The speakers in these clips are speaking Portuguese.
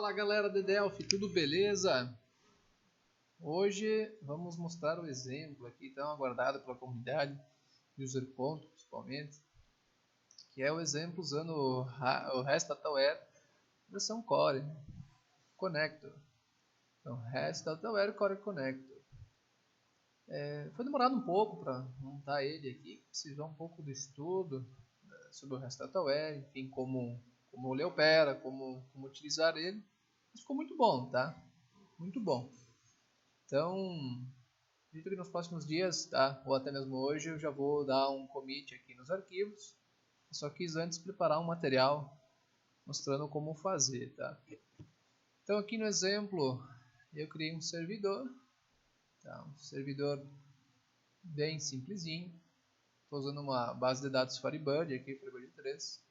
Fala galera de Delphi, tudo beleza? Hoje vamos mostrar o exemplo aqui tão aguardado pela comunidade, UserControl principalmente, que é o exemplo usando o REST DataWare versão Core Connector. Então, REST DataWare Core Connector. Foi demorado um pouco para montar ele aqui, precisou um pouco de estudo sobre o REST DataWare, enfim, como ele opera, como utilizar ele. Mas ficou muito bom, tá? Muito bom. Então, acredito que nos próximos dias, tá? Ou até mesmo hoje, eu já vou dar um commit aqui nos arquivos. Eu só quis antes preparar um material mostrando como fazer, tá? Então, aqui no exemplo, eu criei um servidor, tá? Um servidor bem simplesinho. Estou usando uma base de dados Firebird aqui, Firebird 3.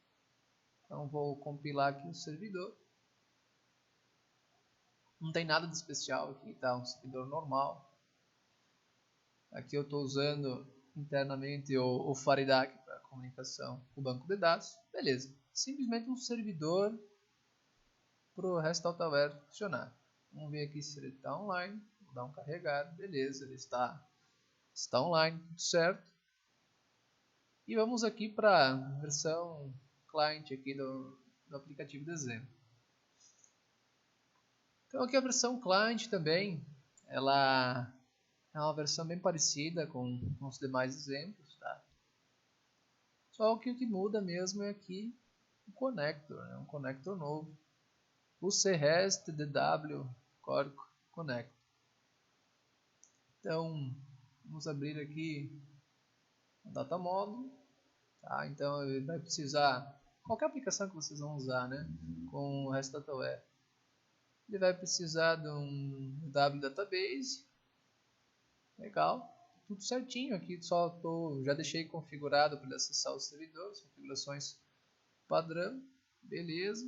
Então, vou compilar aqui o servidor. Não tem nada de especial aqui, tá? Um servidor normal. Aqui eu estou usando internamente o Faridac para comunicação com o banco de dados. Beleza. Simplesmente um servidor para o REST DataWare funcionar. Vamos ver aqui se ele está online. Vou dar um carregar. Beleza, ele está online, tudo certo. E vamos aqui para a versão client aqui do aplicativo de exemplo. Então aqui a versão client também, ela é uma versão bem parecida com os demais exemplos, tá? Só que o que muda mesmo é aqui o connector, né? Um connector novo. O CREST DW Core Connector. Então, vamos abrir aqui o data model, tá? Então ele vai precisar, qualquer aplicação que vocês vão usar, né? Com o REST DataWare. Ele vai precisar de um W Database. Legal, tudo certinho aqui, já deixei configurado para ele acessar os servidores, configurações padrão, beleza.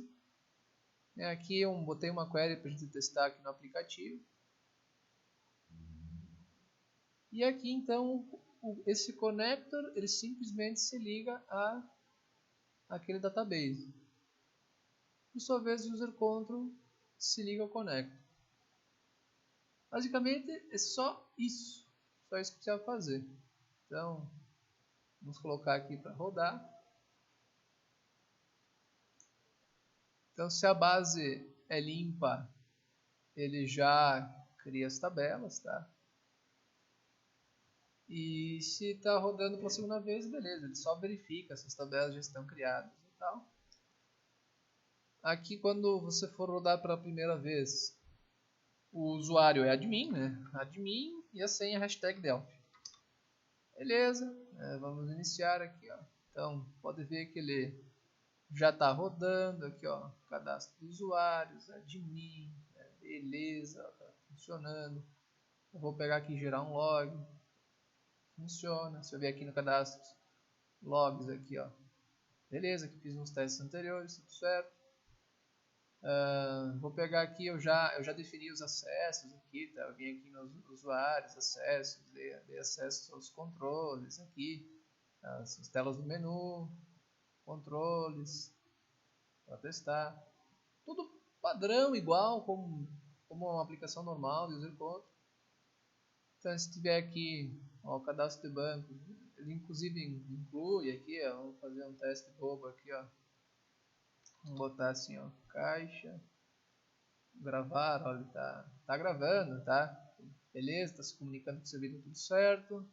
Aqui eu botei uma query para a gente testar aqui no aplicativo. E aqui então esse connector ele simplesmente se liga a aquele database. Por sua vez o user control se liga ao connector. Basicamente é só isso que precisa fazer. Então vamos colocar aqui para rodar. Então se a base é limpa, ele já cria as tabelas, tá? E se está rodando pela segunda vez, beleza, ele só verifica se as tabelas já estão criadas e tal. Aqui quando você for rodar pela primeira vez, o usuário é admin, né? Admin e a senha hashtag Delphi. Beleza, vamos iniciar aqui, ó. Então pode ver que ele já está rodando aqui, ó, cadastro de usuários, admin, beleza, está funcionando. Eu vou pegar aqui e gerar um log, funciona. Se eu vier aqui no cadastro, logs aqui, ó, beleza, que fiz nos testes anteriores, tudo certo. Vou pegar aqui, eu já defini os acessos aqui, tá? Eu vim aqui nos usuários, acessos, dei acesso aos controles aqui, as telas do menu, controles, para testar. Tudo padrão, igual, como uma aplicação normal de user control. Então, se tiver aqui ó, o cadastro de banco, ele inclusive inclui aqui, ó, vamos fazer um teste bobo aqui, ó. Vamos botar assim, ó, caixa, gravar, olha, tá gravando, tá? Beleza, tá se comunicando com o servidor, tudo certo.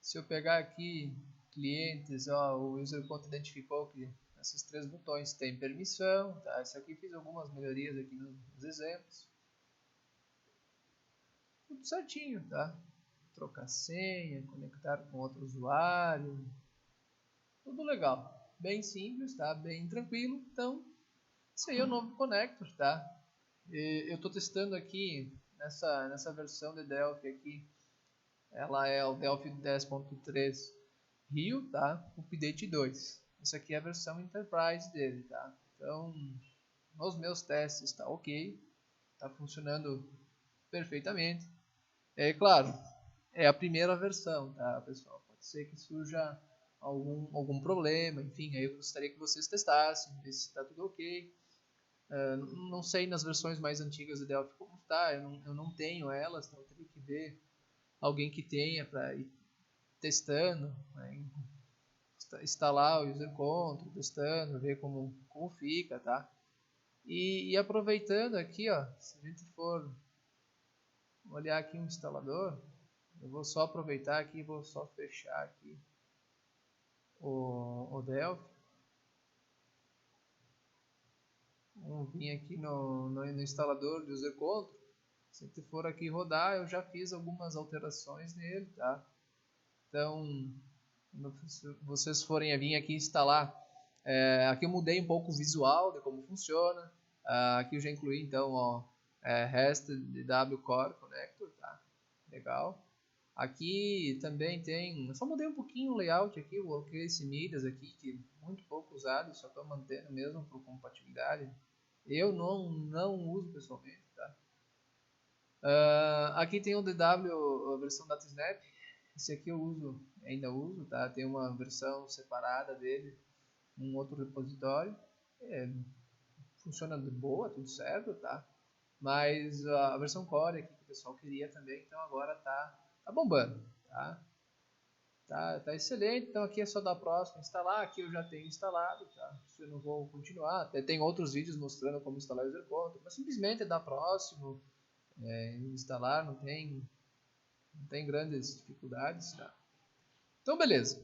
Se eu pegar aqui clientes, ó, o user control identificou que esses três botões têm permissão, tá? Isso aqui fiz algumas melhorias aqui nos exemplos. Tudo certinho, tá? Trocar senha, conectar com outro usuário, tudo legal. Bem simples, tá? Bem tranquilo. Então, esse aí é o novo connector, tá? Eu estou testando aqui nessa versão de Delphi aqui. Ela é o Delphi 10.3 Rio, tá? Update 2. Essa aqui é a versão Enterprise dele, tá? Então, nos meus testes está ok, está funcionando perfeitamente. Claro, é a primeira versão, tá, pessoal? Pode ser que surja algum problema, enfim, aí eu gostaria que vocês testassem, ver se está tudo ok. Não sei nas versões mais antigas do Delphi como está, eu não tenho elas, então eu teria que ver alguém que tenha para ir testando, né? Instalar o user control, testando, ver como fica, tá? E aproveitando aqui, ó, se a gente for olhar aqui um instalador, eu vou só aproveitar aqui, vou só fechar aqui o Delphi. Vamos vir aqui no instalador de user control. Se você for aqui rodar, eu já fiz algumas alterações nele, tá? Então, se vocês forem vir aqui instalar, aqui eu mudei um pouco o visual de como funciona. Aqui eu já incluí então, ó, REST DW Core Connector, tá? Legal. Aqui também tem, eu só mudei um pouquinho o layout aqui, eu coloquei esse medias aqui, que é muito pouco usado, só estou mantendo mesmo por compatibilidade. Eu não uso pessoalmente, tá? Aqui tem o DW, a versão DataSnap. Esse aqui eu uso, ainda uso, tá? Tem uma versão separada dele, um outro repositório. Funciona de boa, tudo certo, tá? Mas a versão Core aqui que o pessoal queria também, então agora tá bombando, tá? Tá excelente, então aqui é só dar próximo instalar, aqui eu já tenho instalado, tá? Eu não vou continuar, até tem outros vídeos mostrando como instalar o user control, mas simplesmente é dar próximo, instalar, não tem grandes dificuldades, tá? Então beleza,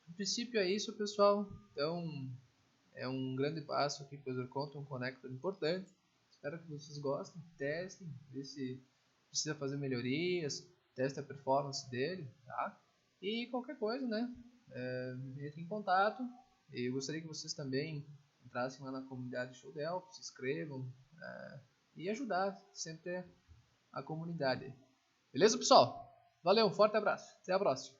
no princípio é isso, pessoal, então é um grande passo aqui para o user control, um connector importante, espero que vocês gostem, testem, vê se precisa fazer melhorias, teste a performance dele, tá? E qualquer coisa, né? Entre em contato. Eu gostaria que vocês também entrassem lá na comunidade Show Delphi, se inscrevam e ajudar sempre a comunidade. Beleza, pessoal? Valeu, um forte abraço. Até a próxima.